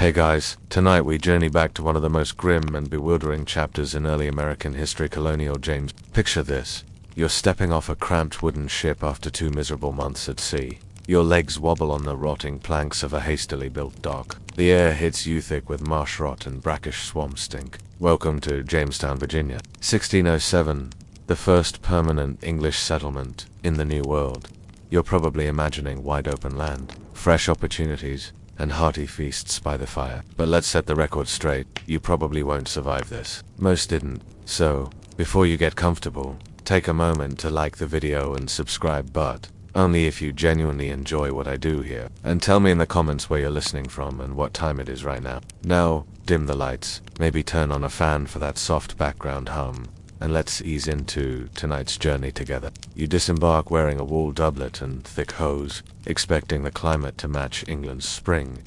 Hey guys, tonight we journey back to one of the most grim and bewildering chapters in early American history, Colonial Jamestown. Picture this. You're stepping off a cramped wooden ship after 2 miserable months at sea. Your legs wobble on the rotting planks of a hastily built dock. The air hits you thick with marsh rot and brackish swamp stink. Welcome to Jamestown, Virginia. 1607, the first permanent English settlement in the New World. You're probably imagining wide open land, fresh opportunities, and hearty feasts by the fire. But let's set the record straight, you probably won't survive this. Most didn't. So, before you get comfortable, take a moment to like the video and subscribe, but only if you genuinely enjoy what I do here. And tell me in the comments where you're listening from and what time it is right now. Now, dim the lights, maybe turn on a fan for that soft background hum, and let's ease into tonight's journey together. You disembark wearing a wool doublet and thick hose, expecting the climate to match England's spring.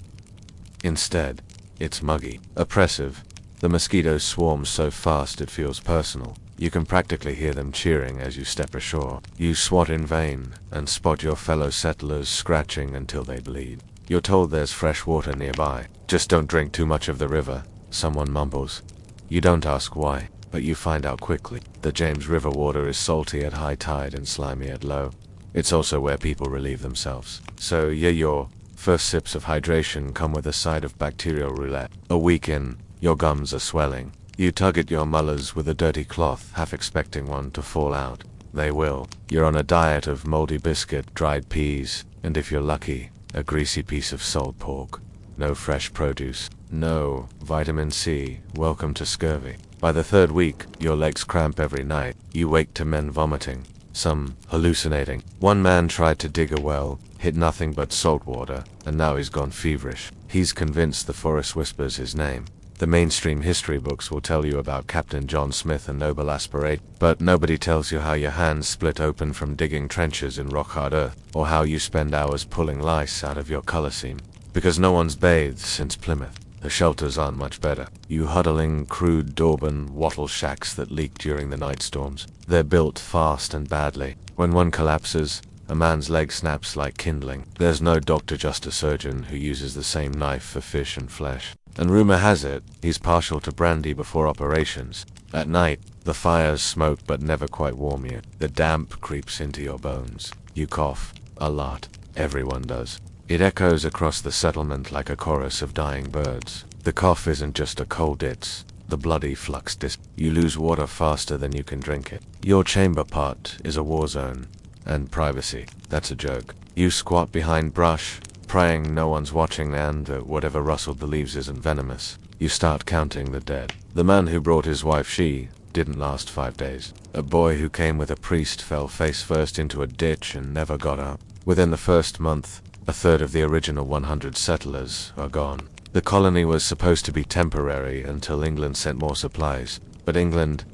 Instead, it's muggy, oppressive. The mosquitoes swarm so fast it feels personal. You can practically hear them cheering as you step ashore. You swat in vain, and spot your fellow settlers scratching until they bleed. You're told there's fresh water nearby. Just don't drink too much of the river, someone mumbles. You don't ask why, but you find out quickly. The James River water is salty at high tide and slimy at low. It's also where people relieve themselves. So yeah, your first sips of hydration come with a side of bacterial roulette. A week in, your gums are swelling. You tug at your molars with a dirty cloth, half expecting one to fall out. They will. You're on a diet of moldy biscuit, dried peas, and if you're lucky, a greasy piece of salt pork. No fresh produce. No vitamin C. Welcome to scurvy. By the third week, your legs cramp every night. You wake to men vomiting, some hallucinating. One man tried to dig a well, hit nothing but salt water, and now he's gone feverish. He's convinced the forest whispers his name. The mainstream history books will tell you about Captain John Smith and noble aspiration, but nobody tells you how your hands split open from digging trenches in rock-hard earth, or how you spend hours pulling lice out of your color seam. Because no one's bathed since Plymouth. The shelters aren't much better. You huddling crude Dorban wattle shacks that leak during the night storms. They're built fast and badly. When one collapses, a man's leg snaps like kindling. There's no doctor, just a surgeon who uses the same knife for fish and flesh. And rumor has it, he's partial to brandy before operations. At night, the fires smoke but never quite warm you. The damp creeps into your bones. You cough. A lot. Everyone does. It echoes across the settlement like a chorus of dying birds. The cough isn't just a cold, it's the bloody flux You lose water faster than you can drink it. Your chamber pot is a war zone. And privacy, that's a joke. You squat behind brush, praying no one's watching and that whatever rustled the leaves isn't venomous. You start counting the dead. The man who brought his wife, she didn't last 5 days. A boy who came with a priest fell face first into a ditch and never got up. Within the first month, a third of the original 100 settlers are gone. The colony was supposed to be temporary until England sent more supplies, but England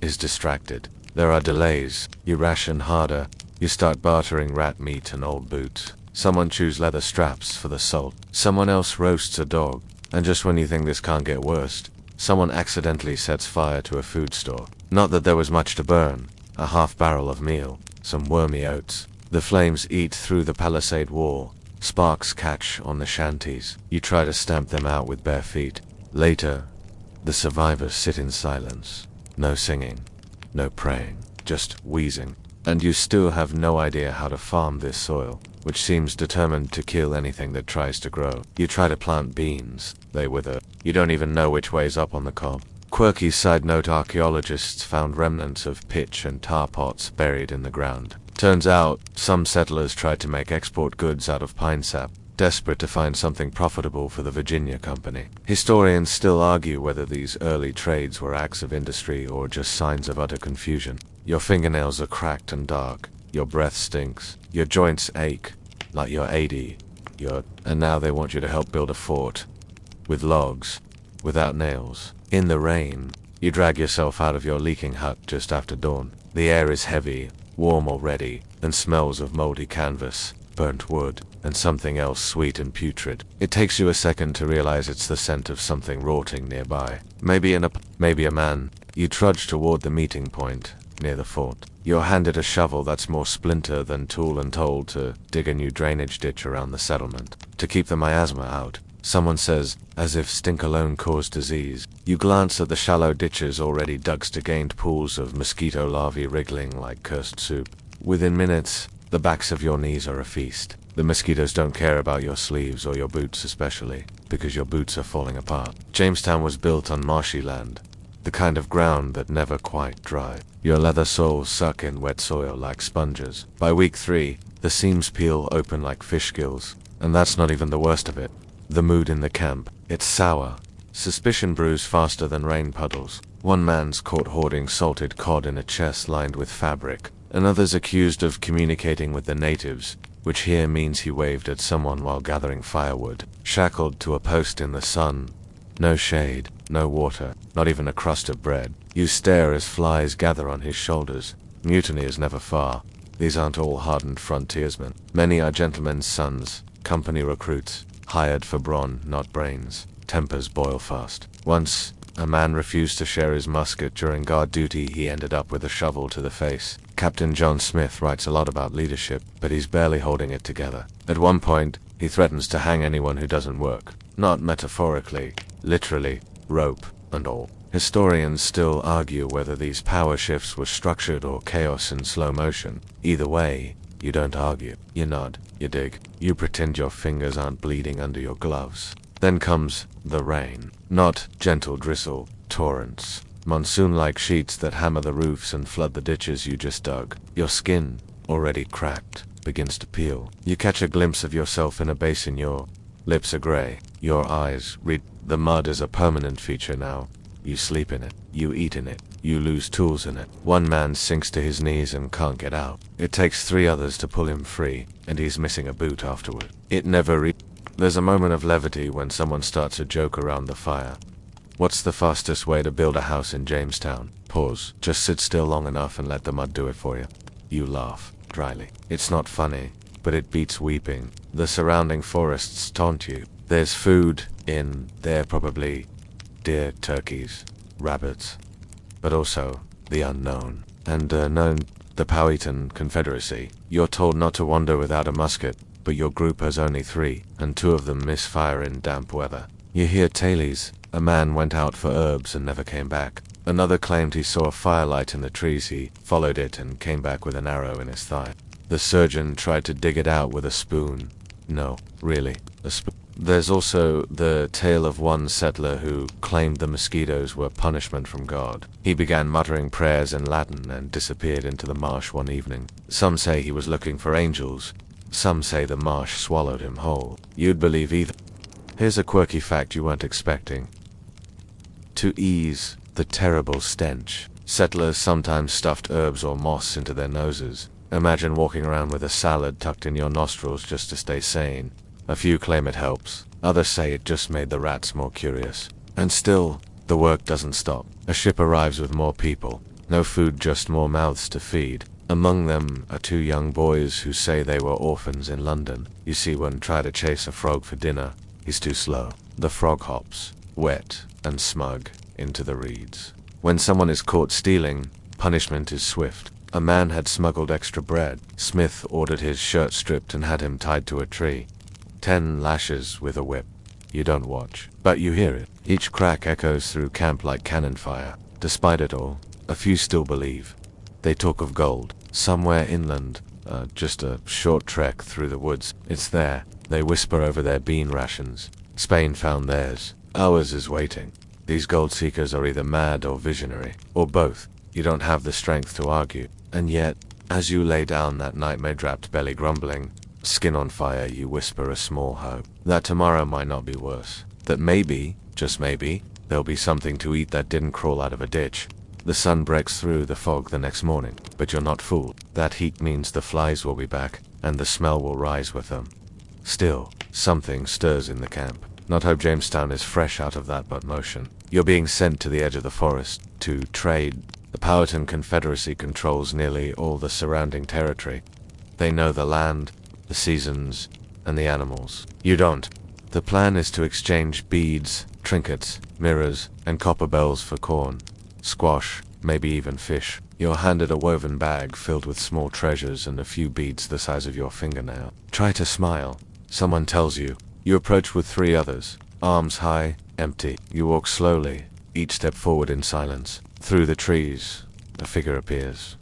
is distracted. There are delays. You ration harder. You start bartering rat meat and old boots. Someone chews leather straps for the salt. Someone else roasts a dog. And just when you think this can't get worse, someone accidentally sets fire to a food store. Not that there was much to burn. A half barrel of meal. Some wormy oats. The flames eat through the palisade wall. Sparks catch on the shanties. You try to stamp them out with bare feet. Later, the survivors sit in silence. No singing. No praying. Just wheezing. And you still have no idea how to farm this soil, which seems determined to kill anything that tries to grow. You try to plant beans. They wither. You don't even know which way's up on the cob. Quirky side note, archaeologists found remnants of pitch and tar pots buried in the ground. Turns out, some settlers tried to make export goods out of pine sap, desperate to find something profitable for the Virginia Company. Historians still argue whether these early trades were acts of industry or just signs of utter confusion. Your fingernails are cracked and dark. Your breath stinks. Your joints ache, like you're 80. And now they want you to help build a fort. With logs. Without nails. In the rain, you drag yourself out of your leaking hut just after dawn. The air is heavy, warm already, and smells of moldy canvas, burnt wood, and something else sweet and putrid. It takes you a second to realize it's the scent of something rotting nearby. Maybe a man. You trudge toward the meeting point, near the fort. You're handed a shovel that's more splinter than tool and told to dig a new drainage ditch around the settlement, to keep the miasma out. Someone says, as if stink alone caused disease. You glance at the shallow ditches already dug to gained pools of mosquito larvae wriggling like cursed soup. Within minutes, the backs of your knees are a feast. The mosquitoes don't care about your sleeves or your boots especially, because your boots are falling apart. Jamestown was built on marshy land, the kind of ground that never quite dry. Your leather soles suck in wet soil like sponges. By week 3, the seams peel open like fish gills, and that's not even the worst of it. The mood in the camp, it's sour. Suspicion brews faster than rain puddles. One man's caught hoarding salted cod in a chest lined with fabric. Another's accused of communicating with the natives, which here means he waved at someone while gathering firewood. Shackled to a post in the sun. No shade, no water, not even a crust of bread. You stare as flies gather on his shoulders. Mutiny is never far. These aren't all hardened frontiersmen. Many are gentlemen's sons, company recruits, hired for brawn, not brains. Tempers boil fast. Once, a man refused to share his musket during guard duty. He ended up with a shovel to the face. Captain John Smith writes a lot about leadership, but he's barely holding it together. At one point, he threatens to hang anyone who doesn't work. Not metaphorically, literally, rope and all. Historians still argue whether these power shifts were structured or chaos in slow motion. Either way, you don't argue. You nod, you dig, you pretend your fingers aren't bleeding under your gloves. Then comes the rain. Not gentle drizzle, torrents. Monsoon-like sheets that hammer the roofs and flood the ditches you just dug. Your skin, already cracked, begins to peel. You catch a glimpse of yourself in a basin. Your lips are gray. Your eyes read. The mud is a permanent feature now. You sleep in it. You eat in it. You lose tools in it. One man sinks to his knees and can't get out. It takes 3 others to pull him free, and he's missing a boot afterward. It never There's a moment of levity when someone starts a joke around the fire. What's the fastest way to build a house in Jamestown? Pause. Just sit still long enough and let the mud do it for you. You laugh, dryly. It's not funny, but it beats weeping. The surrounding forests taunt you. There's food in there, probably deer, turkeys, rabbits, but also the unknown. And known, the Powhatan Confederacy. You're told not to wander without a musket, but your group has only 3, and 2 of them misfire in damp weather. You hear tales. A man went out for herbs and never came back. Another claimed he saw a firelight in the trees. He followed it and came back with an arrow in his thigh. The surgeon tried to dig it out with a spoon. No, really, a spoon. There's also the tale of one settler who claimed the mosquitoes were punishment from God. He began muttering prayers in Latin and disappeared into the marsh one evening. Some say he was looking for angels. Some say the marsh swallowed him whole. You'd believe either. Here's a quirky fact you weren't expecting. To ease the terrible stench, settlers sometimes stuffed herbs or moss into their noses. Imagine walking around with a salad tucked in your nostrils just to stay sane. A few claim it helps. Others say it just made the rats more curious. And still, the work doesn't stop. A ship arrives with more people. No food, just more mouths to feed. Among them are 2 young boys who say they were orphans in London. You see one try to chase a frog for dinner. He's too slow. The frog hops, wet and smug, into the reeds. When someone is caught stealing, punishment is swift. A man had smuggled extra bread. Smith ordered his shirt stripped and had him tied to a tree. 10 lashes with a whip. You don't watch, but you hear it. Each crack echoes through camp like cannon fire. Despite it all, a few still believe. They talk of gold, somewhere inland, just a short trek through the woods. It's there. They whisper over their bean rations. Spain found theirs. Ours is waiting. These gold seekers are either mad or visionary, or both. You don't have the strength to argue. And yet, as you lay down that nightmare-drapped belly grumbling, skin on fire, you whisper a small hope that tomorrow might not be worse. That maybe, just maybe, there'll be something to eat that didn't crawl out of a ditch. The sun breaks through the fog the next morning, but you're not fooled. That heat means the flies will be back, and the smell will rise with them. Still, something stirs in the camp. Not hope Jamestown is fresh out of that but motion. You're being sent to the edge of the forest, to trade. The Powhatan Confederacy controls nearly all the surrounding territory. They know the land, the seasons, and the animals. You don't. The plan is to exchange beads, trinkets, mirrors, and copper bells for corn, squash, maybe even fish. You're handed a woven bag filled with small treasures and a few beads the size of your fingernail. Try to smile. Someone tells you, You approach with 3 others, arms high, empty. You walk slowly, each step forward in silence. Through the trees, a figure appears.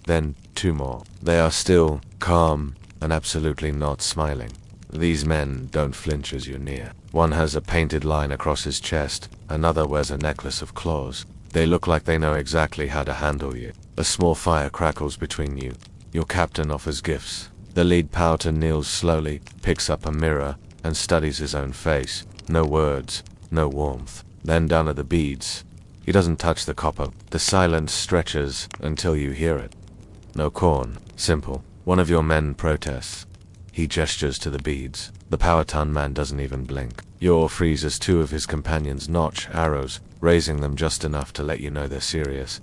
Then 2 more. They are still, calm, and absolutely not smiling. These men don't flinch as you near. One has a painted line across his chest, another wears a necklace of claws. They look like they know exactly how to handle you. A small fire crackles between you. Your captain offers gifts. The lead pouter kneels slowly, picks up a mirror, and studies his own face. No words, no warmth. Then down at the beads. He doesn't touch the copper. The silence stretches until you hear it. No corn. Simple. One of your men protests. He gestures to the beads. The Powhatan man doesn't even blink. Yor freezes 2 of his companions notch arrows, raising them just enough to let you know they're serious.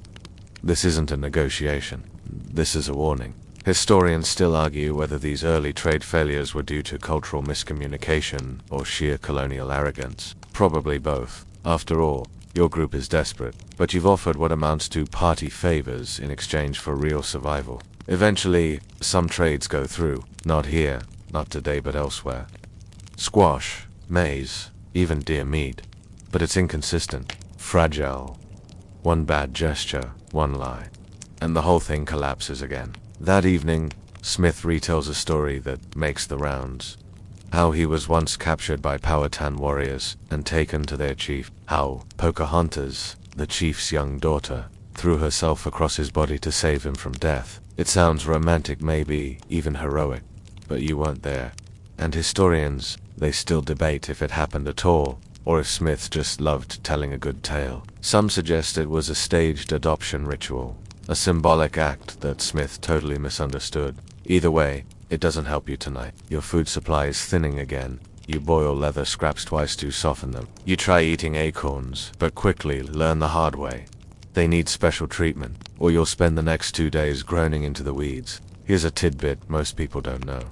This isn't a negotiation. This is a warning. Historians still argue whether these early trade failures were due to cultural miscommunication or sheer colonial arrogance. Probably both. After all, your group is desperate, but you've offered what amounts to party favors in exchange for real survival. Eventually, some trades go through. Not here, not today, but elsewhere. Squash, maize, even deer meat. But it's inconsistent, fragile. One bad gesture, one lie, and the whole thing collapses again. That evening, Smith retells a story that makes the rounds. How he was once captured by Powhatan warriors and taken to their chief. How Pocahontas, the chief's young daughter, threw herself across his body to save him from death. It sounds romantic, maybe even heroic, but you weren't there. And historians, they still debate if it happened at all, or if Smith just loved telling a good tale. Some suggest it was a staged adoption ritual, a symbolic act that Smith totally misunderstood. Either way, it doesn't help you tonight. Your food supply is thinning again. You boil leather scraps twice to soften them. You try eating acorns, but quickly learn the hard way. They need special treatment, or you'll spend the next 2 days groaning into the weeds. Here's a tidbit most people don't know.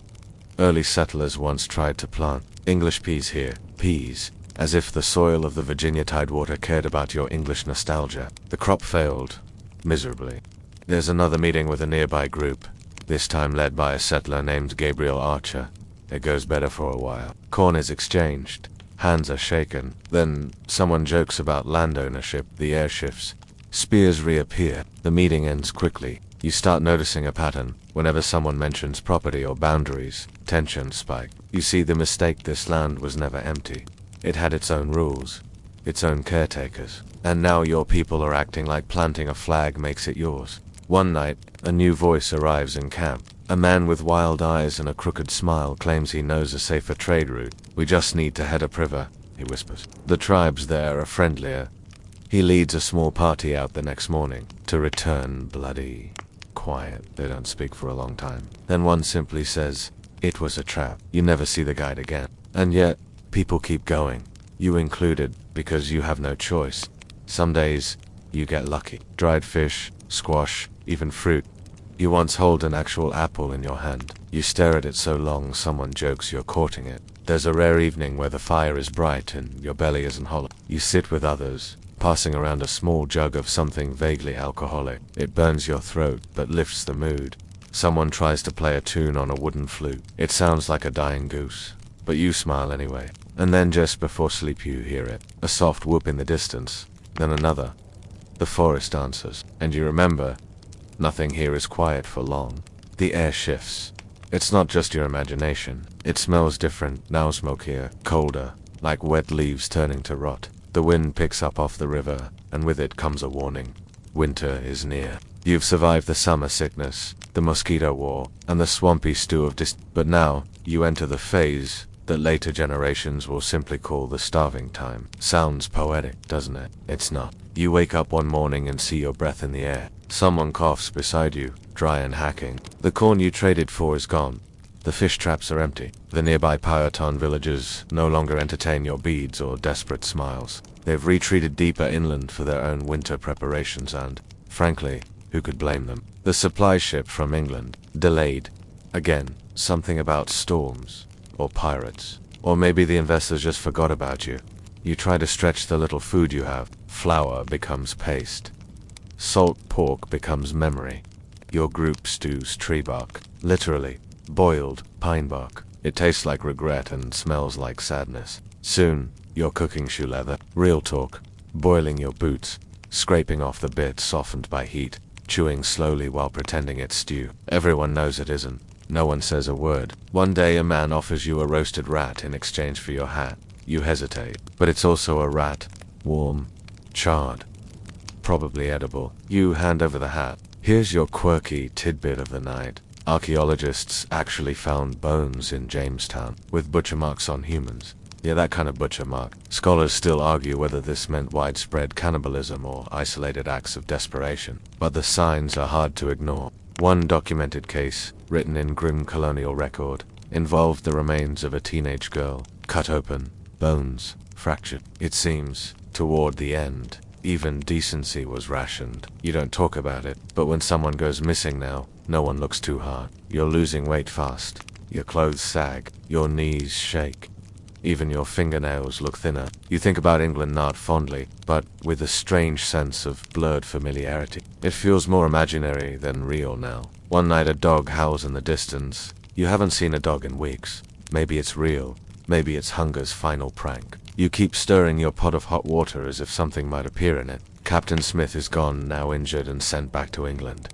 Early settlers once tried to plant English peas here. Peas. As if the soil of the Virginia Tidewater cared about your English nostalgia. The crop failed. Miserably. There's another meeting with a nearby group, this time led by a settler named Gabriel Archer. It goes better for a while. Corn is exchanged. Hands are shaken. Then someone jokes about land ownership. The air shifts. Spears reappear. The meeting ends quickly. You start noticing a pattern. Whenever someone mentions property or boundaries, tensions spike. You see the mistake. This land was never empty. It had its own rules, its own caretakers. And now your people are acting like planting a flag makes it yours. One night, a new voice arrives in camp. A man with wild eyes and a crooked smile claims he knows a safer trade route. We just need to head upriver, he whispers. The tribes there are friendlier. He leads a small party out the next morning, to return bloody quiet. They don't speak for a long time. Then one simply says, "It was a trap." You never see the guide again. And yet, people keep going. You included, because you have no choice. Some days, you get lucky. Dried fish, squash, even fruit. You once hold an actual apple in your hand. You stare at it so long someone jokes you're courting it. There's a rare evening where the fire is bright and your belly isn't hollow. You sit with others, passing around a small jug of something vaguely alcoholic. It burns your throat, but lifts the mood. Someone tries to play a tune on a wooden flute. It sounds like a dying goose, but you smile anyway. And then just before sleep you hear it. A soft whoop in the distance, then another. The forest answers, and you remember, nothing here is quiet for long. The air shifts. It's not just your imagination. It smells different, now smokier, colder, like wet leaves turning to rot. The wind picks up off the river, and with it comes a warning. Winter is near. You've survived the summer sickness, the mosquito war, and the swampy stew of but now, you enter the phase that later generations will simply call the starving time. Sounds poetic, doesn't it? It's not. You wake up one morning and see your breath in the air. Someone coughs beside you, dry and hacking. The corn you traded for is gone. The fish traps are empty. The nearby Powhatan villagers no longer entertain your beads or desperate smiles. They've retreated deeper inland for their own winter preparations and, frankly, who could blame them? The supply ship from England, delayed. Again, something about storms, or pirates. Or maybe the investors just forgot about you. You try to stretch the little food you have. Flour becomes paste. Salt pork becomes memory. Your group stews tree bark. Literally. Boiled pine bark. It tastes like regret and smells like sadness. Soon, you're cooking shoe leather. Real talk. Boiling your boots. Scraping off the bit softened by heat. Chewing slowly while pretending it's stew. Everyone knows it isn't. No one says a word. One day a man offers you a roasted rat in exchange for your hat. You hesitate. But it's also a rat. Warm. Charred. Probably edible. You hand over the hat. Here's your quirky tidbit of the night. Archaeologists actually found bones in Jamestown, with butcher marks on humans. Yeah, that kind of butcher mark. Scholars still argue whether this meant widespread cannibalism or isolated acts of desperation, but the signs are hard to ignore. One documented case, written in grim colonial record, involved the remains of a teenage girl, cut open, bones fractured. It seems, toward the end, even decency was rationed. You don't talk about it, but when someone goes missing now, no one looks too hard. You're losing weight fast. Your clothes sag. Your knees shake. Even your fingernails look thinner. You think about England not fondly, but with a strange sense of blurred familiarity. It feels more imaginary than real now. One night a dog howls in the distance. You haven't seen a dog in weeks. Maybe it's real. Maybe it's hunger's final prank. You keep stirring your pot of hot water as if something might appear in it. Captain Smith is gone, now injured and sent back to England.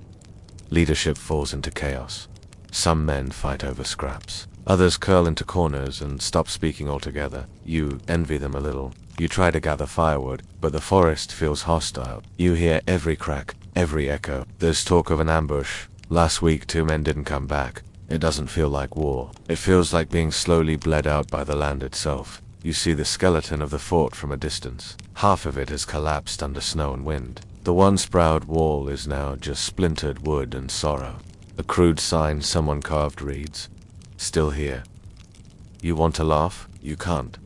Leadership falls into chaos. Some men fight over scraps. Others curl into corners and stop speaking altogether. You envy them a little. You try to gather firewood, but the forest feels hostile. You hear every crack, every echo. There's talk of an ambush. Last week 2 men didn't come back. It doesn't feel like war. It feels like being slowly bled out by the land itself. You see the skeleton of the fort from a distance. Half of it has collapsed under snow and wind. The once-proud wall is now just splintered wood and sorrow. A crude sign someone carved reads, "Still here." You want to laugh? You can't.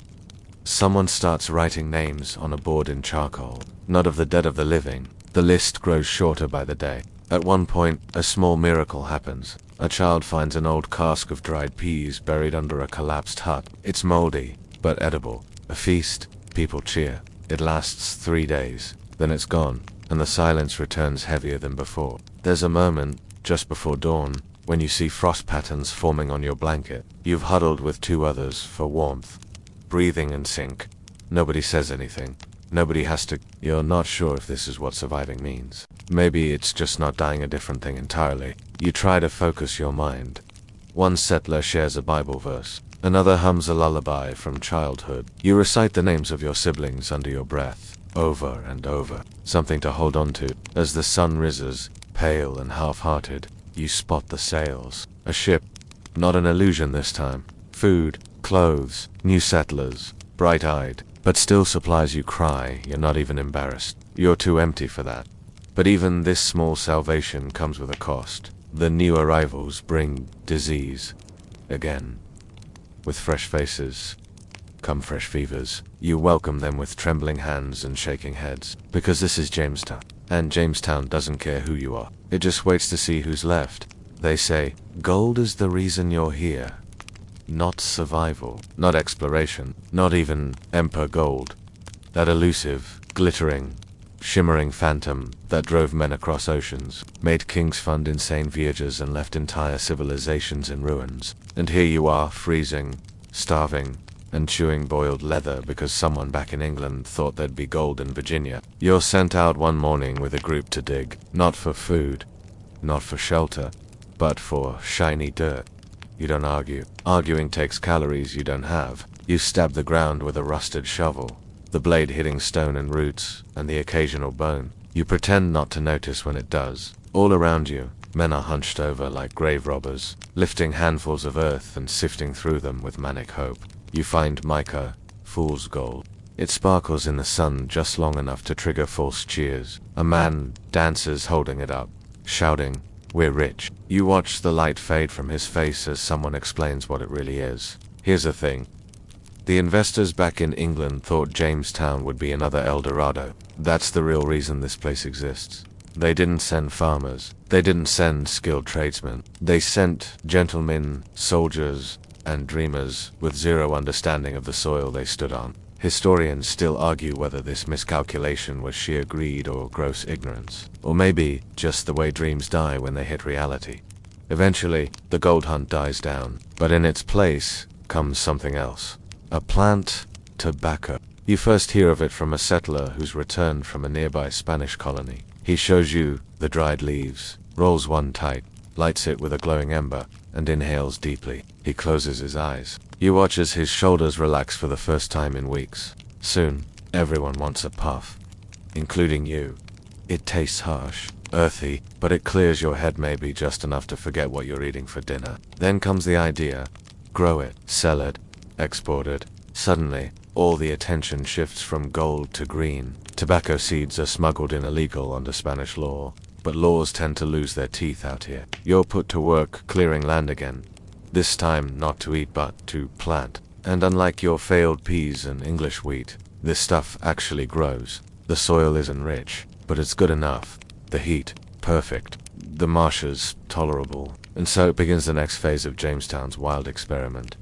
Someone starts writing names on a board in charcoal. Not of the dead of the living. The list grows shorter by the day. At one point, a small miracle happens. A child finds an old cask of dried peas buried under a collapsed hut. It's moldy, but edible. A feast. People cheer. It lasts 3 days. Then it's gone, and the silence returns heavier than before. There's a moment, just before dawn, when you see frost patterns forming on your blanket. You've huddled with 2 others for warmth. Breathing in sync. Nobody says anything. Nobody has to. You're not sure if this is what surviving means. Maybe it's just not dying a different thing entirely. You try to focus your mind. One settler shares a Bible verse. Another hums a lullaby from childhood. You recite the names of your siblings under your breath, over and over. Something to hold on to. As the sun rises, pale and half-hearted, you spot the sails. A ship. Not an illusion this time. Food, clothes, new settlers, bright-eyed. But still supplies you cry. You're not even embarrassed. You're too empty for that. But even this small salvation comes with a cost. The new arrivals bring disease. Again. With fresh faces come fresh fevers. You welcome them with trembling hands and shaking heads. Because this is Jamestown. And Jamestown doesn't care who you are. It just waits to see who's left. They say, gold is the reason you're here. Not survival. Not exploration. Not even Emperor Gold. That elusive, glittering, shimmering phantom that drove men across oceans, made kings fund insane voyages and left entire civilizations in ruins. And here you are, freezing, starving, and chewing boiled leather because someone back in England thought there'd be gold in Virginia. You're sent out one morning with a group to dig, not for food, not for shelter, but for shiny dirt. You don't argue. Arguing takes calories you don't have. You stab the ground with a rusted shovel, the blade hitting stone and roots, and the occasional bone. You pretend not to notice when it does. All around you, men are hunched over like grave robbers, lifting handfuls of earth and sifting through them with manic hope. You find mica, fool's gold. It sparkles in the sun just long enough to trigger false cheers. A man dances holding it up, shouting, "We're rich." You watch the light fade from his face as someone explains what it really is. Here's the thing. The investors back in England thought Jamestown would be another El Dorado. That's the real reason this place exists. They didn't send farmers. They didn't send skilled tradesmen. They sent gentlemen, soldiers, and dreamers with zero understanding of the soil they stood on. Historians still argue whether this miscalculation was sheer greed or gross ignorance, or maybe just the way dreams die when they hit reality. Eventually, the gold hunt dies down, but in its place comes something else. A plant, tobacco. You first hear of it from a settler who's returned from a nearby Spanish colony. He shows you the dried leaves, rolls one tight, lights it with a glowing ember, and inhales deeply. He closes his eyes. You watch as his shoulders relax for the first time in weeks. Soon, everyone wants a puff, including you. It tastes harsh, earthy, but it clears your head maybe just enough to forget what you're eating for dinner. Then comes the idea. Grow it, sell it, export it. Suddenly, all the attention shifts from gold to green. Tobacco seeds are smuggled in illegal under Spanish law, but laws tend to lose their teeth out here. You're put to work clearing land again. This time not to eat but to plant. And unlike your failed peas and English wheat, this stuff actually grows. The soil isn't rich, but it's good enough. The heat, perfect. The marshes, tolerable. And so it begins the next phase of Jamestown's wild experiment.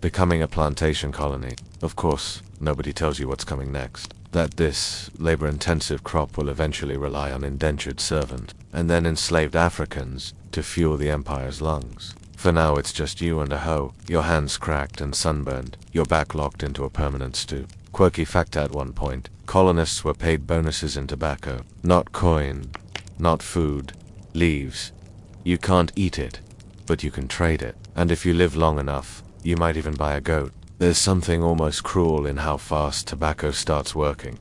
Becoming a plantation colony. Of course, nobody tells you what's coming next. That this labor-intensive crop will eventually rely on indentured servant, and then enslaved Africans to fuel the empire's lungs. For now it's just you and a hoe, your hands cracked and sunburned, your back locked into a permanent stoop. Quirky fact at one point, colonists were paid bonuses in tobacco. Not coin, not food, leaves. You can't eat it, but you can trade it. And if you live long enough, you might even buy a goat. There's something almost cruel in how fast tobacco starts working.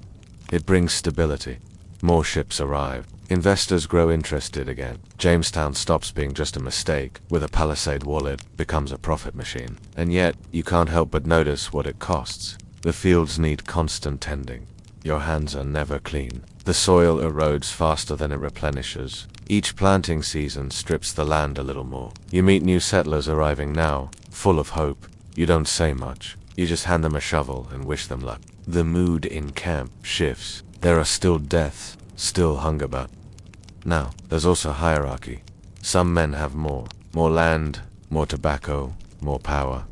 It brings stability. More ships arrive. Investors grow interested again. Jamestown stops being just a mistake. With a Palisade wallet, becomes a profit machine. And yet, you can't help but notice what it costs. The fields need constant tending. Your hands are never clean. The soil erodes faster than it replenishes. Each planting season strips the land a little more. You meet new settlers arriving now, full of hope. You don't say much. You just hand them a shovel and wish them luck. The mood in camp shifts. There are still deaths, still hunger, but now there's also hierarchy. Some men have more land, more tobacco, more power.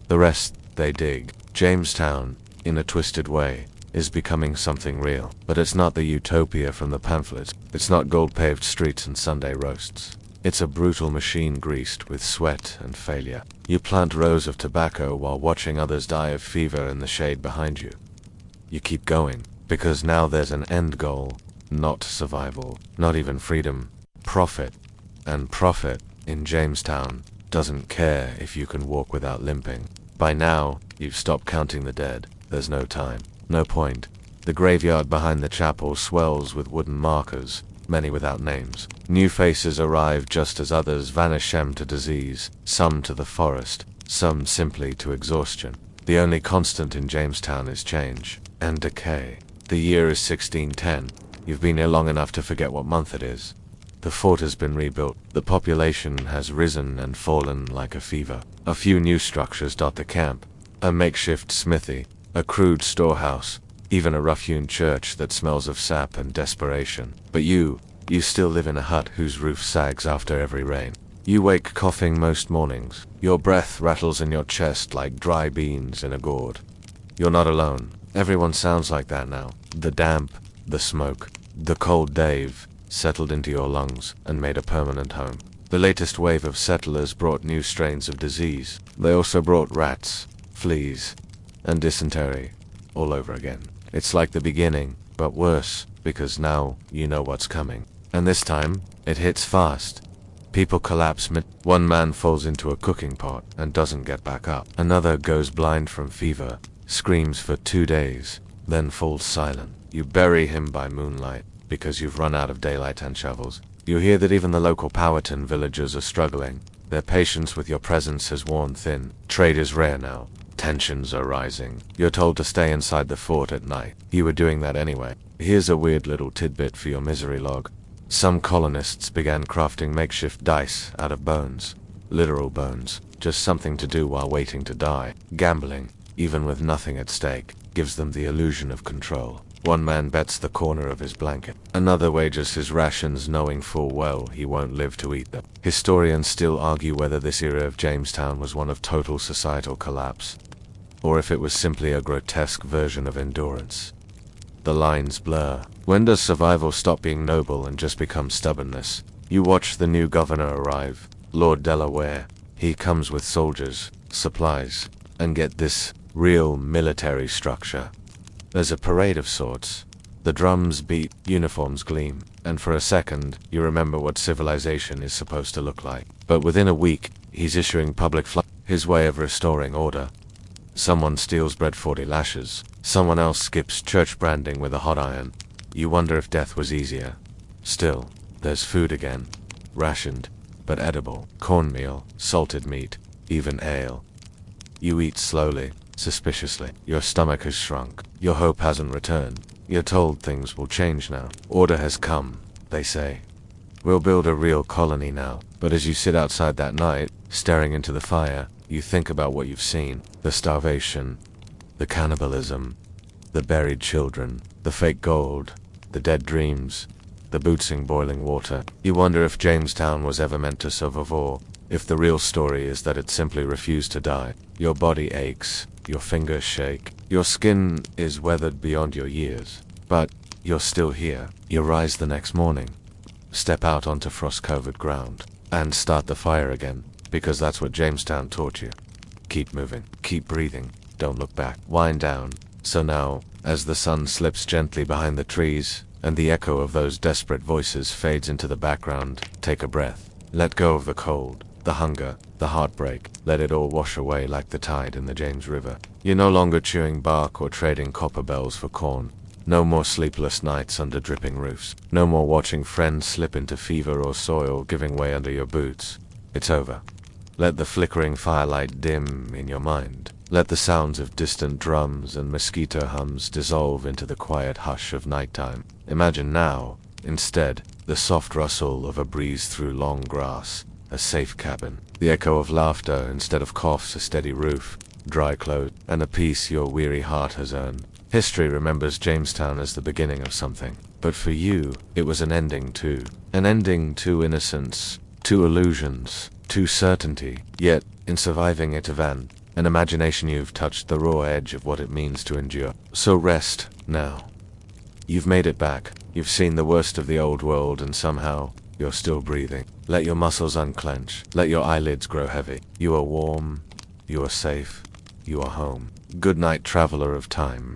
The rest, they dig. Jamestown, in a twisted way, is becoming something real. But it's not the utopia from the pamphlets. It's not gold-paved streets and Sunday roasts. It's a brutal machine greased with sweat and failure. You plant rows of tobacco while watching others die of fever in the shade behind you. You keep going, because now there's an end goal, not survival, not even freedom, profit. And profit, in Jamestown, doesn't care if you can walk without limping. By now, you've stopped counting the dead. There's no time, no point. The graveyard behind the chapel swells with wooden markers, many without names. New faces arrive just as others vanish, some to disease, some to the forest, some simply to exhaustion. The only constant in Jamestown is change and decay. The year is 1610. You've been here long enough to forget what month it is. The fort has been rebuilt. The population has risen and fallen like a fever. A few new structures dot the camp. A makeshift smithy, a crude storehouse, even a rough-hewn church that smells of sap and desperation. But you still live in a hut whose roof sags after every rain. You wake coughing most mornings. Your breath rattles in your chest like dry beans in a gourd. You're not alone. Everyone sounds like that now. The damp, the smoke, the cold Dave settled into your lungs and made a permanent home. The latest wave of settlers brought new strains of disease. They also brought rats, fleas, and dysentery all over again. It's like the beginning, but worse, because now you know what's coming. And this time, it hits fast. People collapse one man falls into a cooking pot and doesn't get back up. Another goes blind from fever, screams for 2 days, then falls silent. You bury him by moonlight, because you've run out of daylight and shovels. You hear that even the local Powhatan villagers are struggling. Their patience with your presence has worn thin. Trade is rare now. Tensions are rising. You're told to stay inside the fort at night. You were doing that anyway. Here's a weird little tidbit for your misery log. Some colonists began crafting makeshift dice out of bones. Literal bones. Just something to do while waiting to die. Gambling, even with nothing at stake, gives them the illusion of control. One man bets the corner of his blanket. Another wagers his rations knowing full well he won't live to eat them. Historians still argue whether this era of Jamestown was one of total societal collapse, or if it was simply a grotesque version of endurance. The lines blur. When does survival stop being noble and just become stubbornness? You watch the new governor arrive, Lord Delaware. He comes with soldiers, supplies, and get this, real military structure. There's a parade of sorts. The drums beat, uniforms gleam, and for a second, you remember what civilization is supposed to look like. But within a week, he's issuing public his way of restoring order. Someone steals bread 40 lashes. Someone else skips church branding with a hot iron. You wonder if death was easier. Still, there's food again. Rationed, but edible. Cornmeal, salted meat, even ale. You eat slowly, suspiciously. Your stomach has shrunk. Your hope hasn't returned. You're told things will change now. Order has come, they say. We'll build a real colony now. But as you sit outside that night, staring into the fire, you think about what you've seen. The starvation, the cannibalism, the buried children, the fake gold, the dead dreams, the bootsing boiling water. You wonder if Jamestown was ever meant to survive, if the real story is that it simply refused to die. Your body aches, your fingers shake, your skin is weathered beyond your years. But you're still here. You rise the next morning, step out onto frost-covered ground, and start the fire again, because that's what Jamestown taught you. Keep moving, keep breathing, don't look back, wind down. So now, as the sun slips gently behind the trees, and the echo of those desperate voices fades into the background, take a breath. Let go of the cold, the hunger, the heartbreak. Let it all wash away like the tide in the James River. You're no longer chewing bark or trading copper bells for corn. No more sleepless nights under dripping roofs. No more watching friends slip into fever or soil giving way under your boots. It's over. Let the flickering firelight dim in your mind. Let the sounds of distant drums and mosquito hums dissolve into the quiet hush of nighttime. Imagine now, instead, the soft rustle of a breeze through long grass, a safe cabin, the echo of laughter instead of coughs, a steady roof, dry clothes, and a peace your weary heart has earned. History remembers Jamestown as the beginning of something, but for you, it was an ending too. An ending to innocence, to illusions, to certainty. Yet, in surviving it, an imagination, you've touched the raw edge of what it means to endure. So rest, now. You've made it back. You've seen the worst of the old world, and somehow, you're still breathing. Let your muscles unclench. Let your eyelids grow heavy. You are warm. You are safe. You are home. Good night, traveler of time.